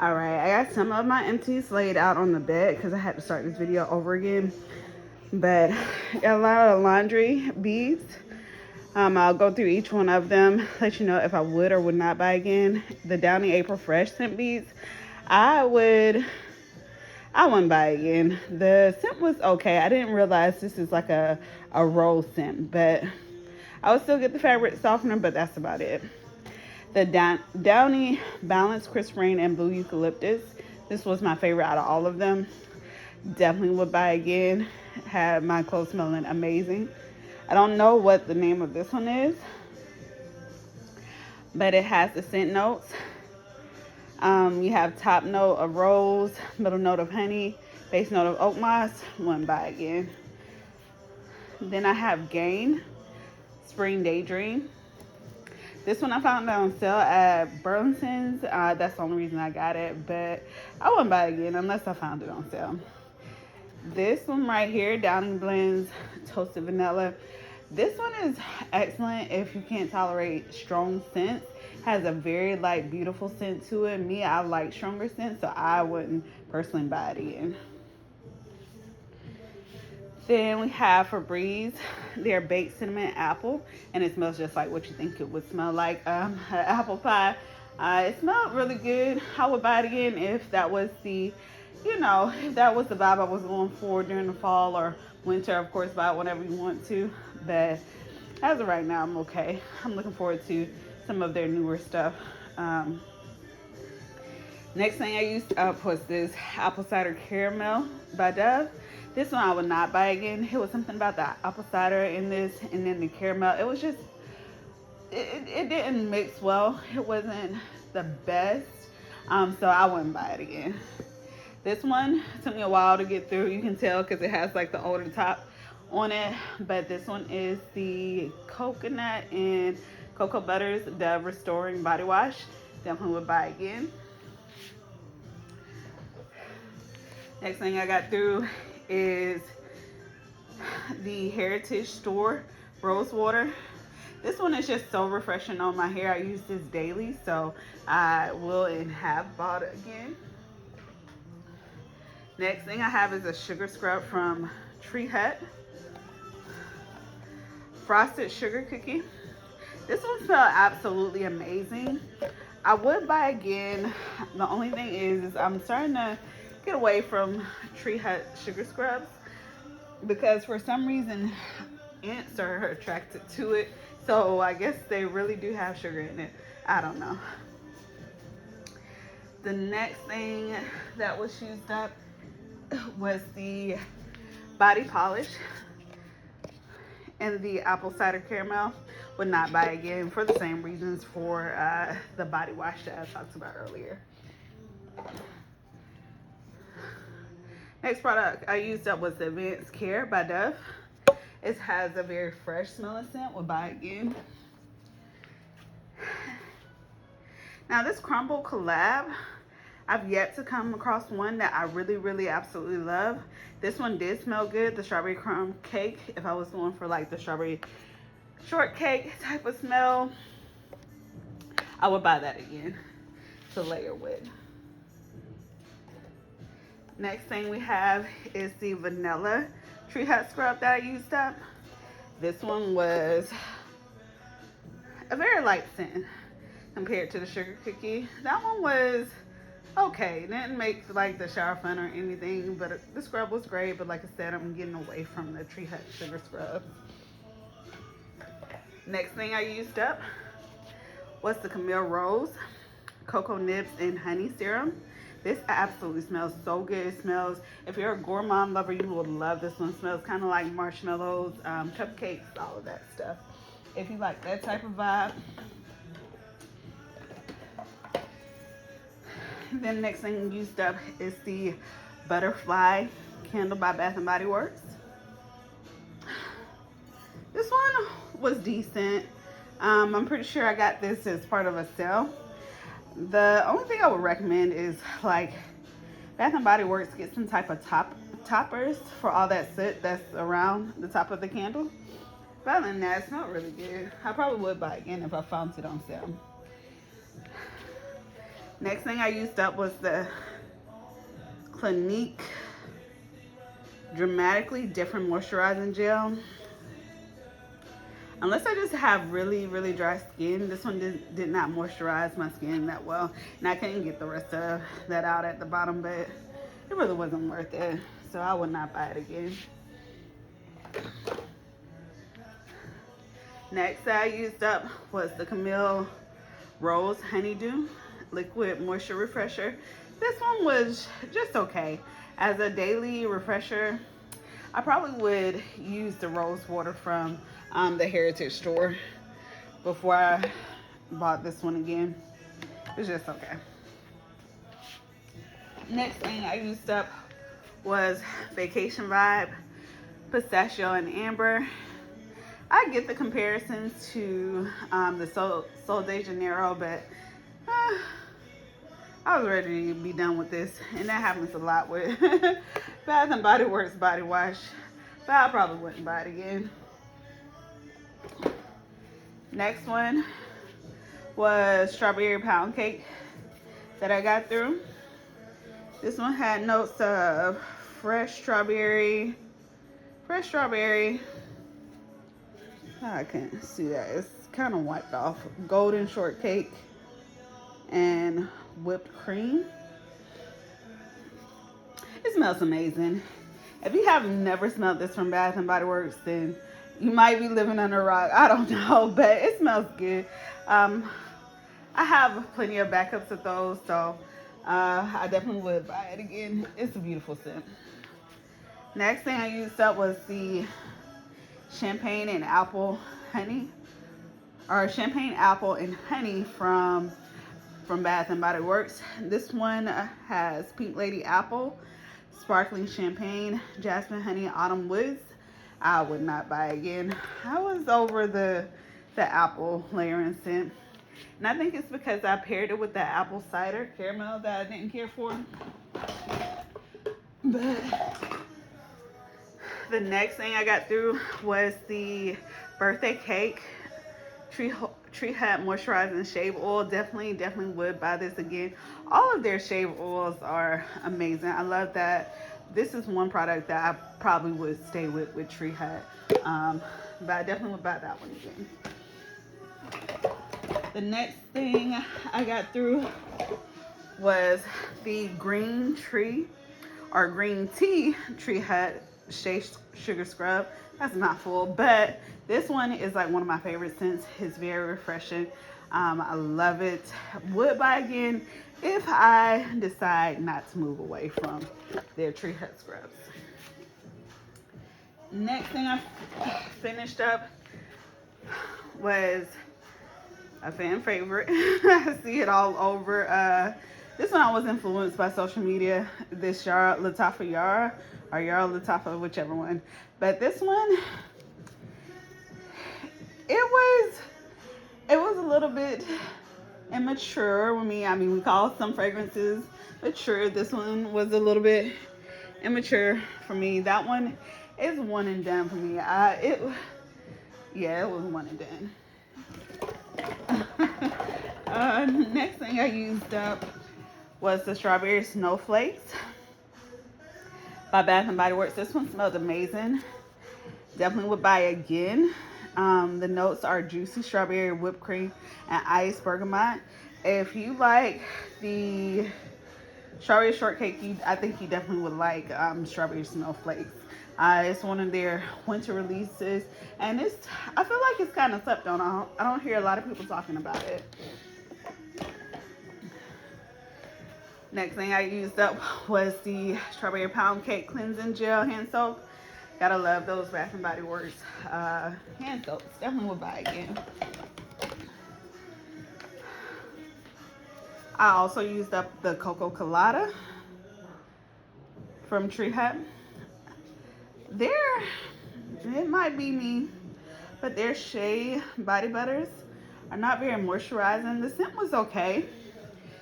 All right, I got some of my empties laid out on the bed because I had to start this video over again. But got a lot of laundry beads. I'll go through each one of them, let you know if I would or would not buy again. The Downy April Fresh scent beads, I would, I wouldn't buy again. The scent was okay. I didn't realize this is like a rose scent, but I would still get the fabric softener, but that's about it. The Downy Balance Crisp Rain and Blue Eucalyptus. This was my favorite out of all of them. Definitely would buy again. Had my clothes smelling amazing. I don't know what the name of this one is, but it has the scent notes. You have top note of rose, middle note of honey, base note of oak moss. Wouldn't buy again. Then I have Gain Spring Daydream. This one I found on sale at Burlington's. That's the only reason I got it, but I wouldn't buy it again unless I found it on sale. This one right here, Downing Blends Toasted Vanilla. This one is excellent if you can't tolerate strong scents. Has a very like beautiful scent to it. Me, I like stronger scents, so I wouldn't personally buy it again. Then we have Febreze, their baked cinnamon apple, and it smells just like what you think it would smell like, an apple pie. It smelled really good. I would buy it again if that was the, if that was the vibe I was going for during the fall or winter. Of course, buy it whenever you want to, but as of right now, I'm okay. I'm looking forward to some of their newer stuff. Next thing I used up was this apple cider caramel by Dove. This one I would not buy again. It was something about the apple cider in this and then the caramel. It was just, it didn't mix well. It wasn't the best. So I wouldn't buy it again. This one took me a while to get through. You can tell because it has like the older top on it. But this one is the coconut and cocoa butters Dove Restoring Body Wash. Definitely would buy again. Next thing I got through is the Heritage Store Rose Water. This one is just so refreshing on my hair. I use this daily, so I will and have bought it again. Next thing I have is a sugar scrub from Tree Hut. Frosted Sugar Cookie. This one smelled absolutely amazing. I would buy again. The only thing is I'm starting to get away from Tree Hut sugar scrubs because for some reason ants are attracted to it. So I guess they really do have sugar in it. I don't know. The next thing that was used up was the body polish and the apple cider caramel. Would not buy again for the same reasons for the body wash that I talked about earlier. Next product I used up was the Advanced Care by Dove. It has a very fresh smelling scent. Would buy again. Now this crumble collab, I've yet to come across one that I really absolutely love. This one did smell good, the strawberry crumb cake. If I was going for like the strawberry shortcake type of smell, I would buy that again to layer with. Next thing we have is the vanilla Tree Hut scrub that I used up. This one was a very light scent compared to the sugar cookie. That one was okay. It didn't make like the shower fun or anything, but the scrub was great. But like I said, I'm getting away from the Tree Hut sugar scrub. Next thing I used up was the Camille Rose Cocoa Nibs and Honey Serum. This absolutely smells so good. It smells, if you're a gourmand lover, you will love this one. It smells kind of like marshmallows, cupcakes, all of that stuff. If you like that type of vibe. Then the next thing used up is the Butterfly Candle by Bath and Body Works. This one was decent. I'm pretty sure I got this as part of a sale. The only thing I would recommend is like Bath and Body Works, get some type of toppers for all that soot that's around the top of the candle. But other than that, it smelled really good. I probably would buy it again if I found it on sale. Next thing I used up was the Clinique Dramatically Different Moisturizing Gel. Unless I just have really, really dry skin, this one did not moisturize my skin that well. And I couldn't get the rest of that out at the bottom, but it really wasn't worth it. So I would not buy it again. Next I used up was the Camille Rose Honeydew Liquid Moisture Refresher. This one was just okay. As a daily refresher, I probably would use the rose water from the Heritage store before I bought this one again. It's just okay. Next thing I used up was Vacation Vibe Pistachio and Amber. I get the comparisons to the Sol de Janeiro, but I was ready to be done with this, and that happens a lot with Bath and Body Works body wash, but I probably wouldn't buy it again. Next one was Strawberry Pound Cake that I got through. This one had notes of fresh strawberry. I can't see that. It's kind of wiped off. Golden shortcake and whipped cream. It smells amazing. If you have never smelled this from Bath and Body Works, then you might be living under a rock. I don't know, but it smells good. I have plenty of backups of those, so I definitely would buy it again. It's a beautiful scent. Next thing I used up was the Champagne and Apple Honey, or Champagne Apple and Honey from Bath and Body Works. This one has Pink Lady Apple, Sparkling Champagne, Jasmine Honey, Autumn Woods. I would not buy again. I was over the apple layering scent. And I think it's because I paired it with the apple cider caramel that I didn't care for. But the next thing I got through was the birthday cake Tree Hut Moisturizing Shave Oil. Definitely would buy this again. All of their shave oils are amazing. I love that. This is one product that I probably would stay with Tree Hut. But I definitely would buy that one again. The next thing I got through was the green tea Tree Hut Shea Sugar Scrub. That's not full, but this one is like one of my favorite scents. It's very refreshing. I love it. Would buy again if I decide not to move away from their Tree Hut scrubs. Next thing I finished up was a fan favorite. I see it all over. This one I was influenced by social media. This Yara Lattafa Yara, or Yara Lattafa, whichever one. But this one, it was a little bit immature with me. I mean, we call some fragrances mature. This one was a little bit immature for me. That one is one and done for me. It was one and done. Next thing I used up was the Strawberry Snowflakes by Bath and Body Works. This one smelled amazing. Definitely would buy again. The notes are juicy strawberry, whipped cream, and iced bergamot. If you like the strawberry shortcake, I think you definitely would like Strawberry Snowflakes. It's one of their winter releases, and I feel like it's kind of slept on. I don't hear a lot of people talking about it. Next thing I used up was the Strawberry Pound Cake Cleansing Gel Hand Soap. Gotta love those Bath and Body Works hand soaps. Definitely would buy again. I also used up the Cocoa Colada from Tree Hut. It might be me, but their Shea body butters are not very moisturizing. The scent was okay.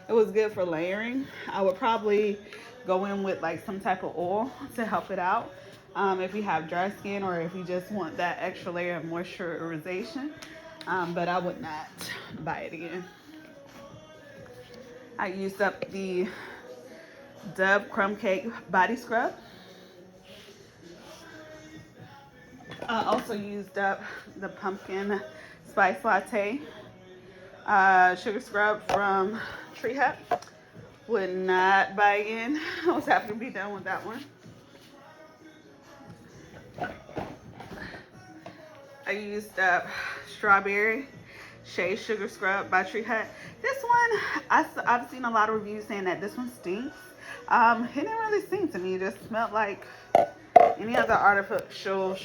It was good for layering. I would probably go in with like some type of oil to help it out. If you have dry skin, or if you just want that extra layer of moisturization. But I would not buy it again. I used up the Dove Crumb Cake Body Scrub. I also used up the Pumpkin Spice Latte Sugar Scrub from Tree Hut. Would not buy again. I was happy to be done with that one. I used up Strawberry Shea Sugar Scrub by Tree Hut. This one, I've seen a lot of reviews saying that this one stinks. It didn't really stink to me. It just smelled like any other artificial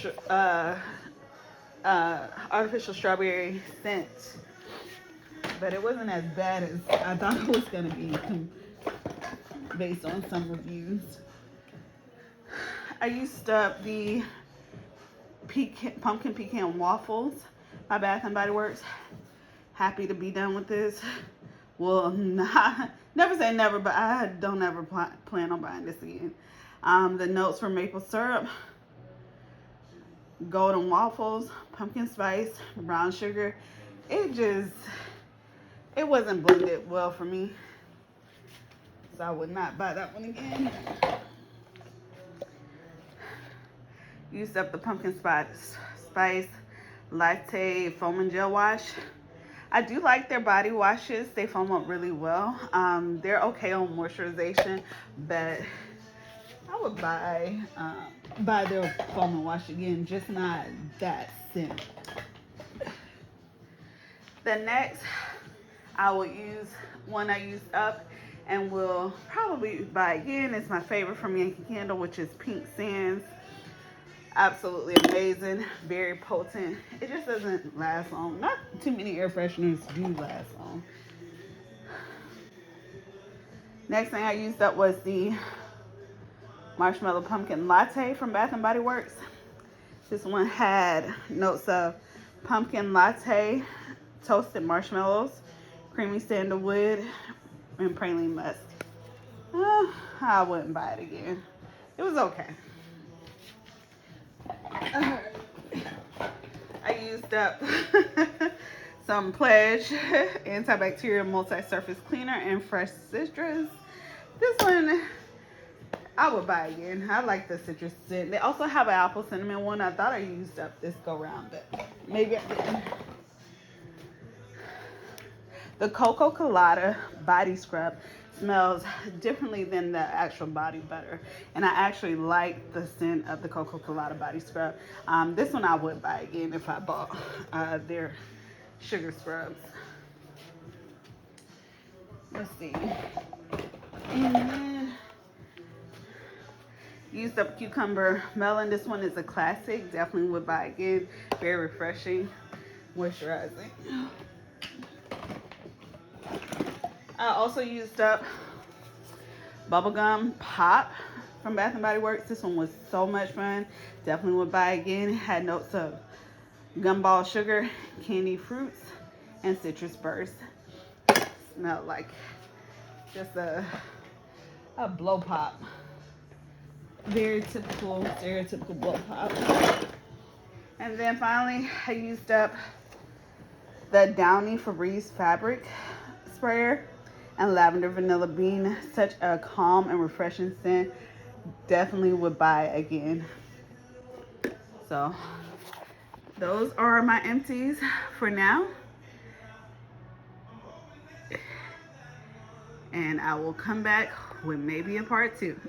strawberry scent. But it wasn't as bad as I thought it was going to be based on some reviews. I used up the Pumpkin Pecan Waffles by Bath and Body Works. Happy to be done with this. Well, never say never, but I don't ever plan on buying this again. The notes for maple syrup, golden waffles, pumpkin spice, brown sugar. It wasn't blended well for me. So I would not buy that one again. Used up the pumpkin spice latte foam and gel wash. I do like their body washes. They foam up really well. They're okay on moisturization, but I would buy their foam and wash again, just not that scent. The next, I will use one I used up and will probably buy again. It's my favorite from Yankee Candle, which is Pink Sands. Absolutely amazing, very potent. It just doesn't last long. Not too many air fresheners do last long. Next thing I used up was the Marshmallow Pumpkin Latte from Bath and Body Works. This one had notes of pumpkin latte, toasted marshmallows, creamy sandalwood, and praline musk. I wouldn't buy it again. It was okay. I used up some Pledge antibacterial multi-surface cleaner and fresh citrus. This one I would buy again. I like the citrus scent. They also have an apple cinnamon one. I thought I used up this go round, but maybe I didn't. The Cocoa Colada body scrub smells differently than the actual body butter, and I actually like the scent of the Cocoa Colada body scrub. This one I would buy again if I bought their sugar scrubs. Let's see. And then used up Cucumber Melon. This one is a classic. Definitely would buy again. Very refreshing, moisturizing. I also used up Bubblegum Pop from Bath and Body Works. This one was so much fun. Definitely would buy again. It had notes of gumball sugar, candy fruits, and citrus burst. Smelled like just a blow pop. Very typical, stereotypical blow pop. And then finally, I used up the Downy Febreze fabric sprayer and lavender vanilla bean. Such a calm and refreshing scent. Definitely would buy again. So those are my empties for now, and I will come back with maybe a part 2.